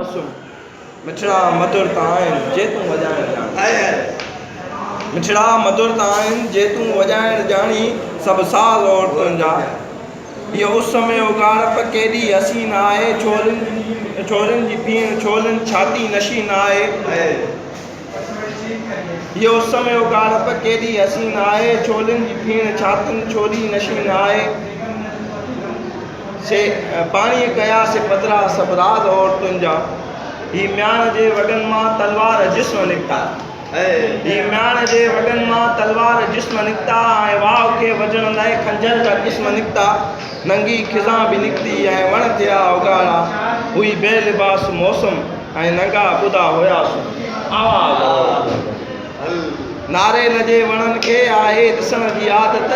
मासूम मिठड़ा मधुरता आहिनि जे तूं वॼाइण ॼाणी मिठड़ा मधुरता आहिनि जे तूं वॼाइण ॼाणी सभु साज़ औरतुनि जा इहो उस में उगाड़प केॾी हसीन आहे छोरियुनि जी पीअण छोलनि छाती नशीन आहे इहो उस में उगाड़प केॾी हसीन आहे छोलियुनि जी पीअण छातियुनि छोली नशीन आहे से पाणीअ कयासीं पधरा सभु राज़ औरतुनि जा ही म्यान जे वॻनि मां तलवार जिस्म निकिता ही म्यान जे वॻनि मां तलवार जिस्म निकिता ऐं वाह खे वॼण लाइ खंजर जा क़िस्म निकिता नंगी खिज़ा बि निकिती ऐं वण थिया उगाड़ा हुई बेलिबास मौसम ऐं नंगा ॿुधा हुयासीं आवाज़ नारेल जे वणनि खे आहे ॾिसण जी आदत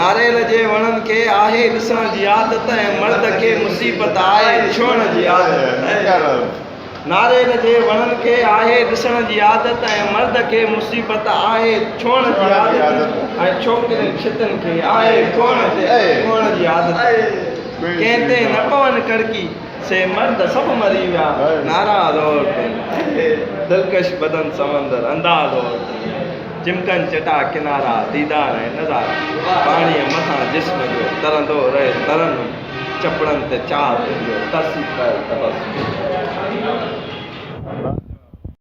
नारेल जे वणनि खे आहे ॾिसण जी आदत ऐं मर्द खे मुसीबत आहे छुअण जी आदत नारेल जे वणनि खे आहे ॾिसण जी आदत ऐं मर्द खे मुसीबत आहे छुअण जी आदत ऐं छोकिरियुनि छितनि खे आहे खोअण जी आदत कंहिं ते न पवनि कड़की से मर्द सभु मरी विया नाराज़ औरतूं दिलकश बदन समंदर अंदाज़ औरतूं चिमकनि चटा किनारा दीदार ऐं नज़ारा पाणीअ मथां जिस्म जो तरंदो रहे तरंदुमि चपड़नि ते चाह तुंहिंजो तरसी कर तबस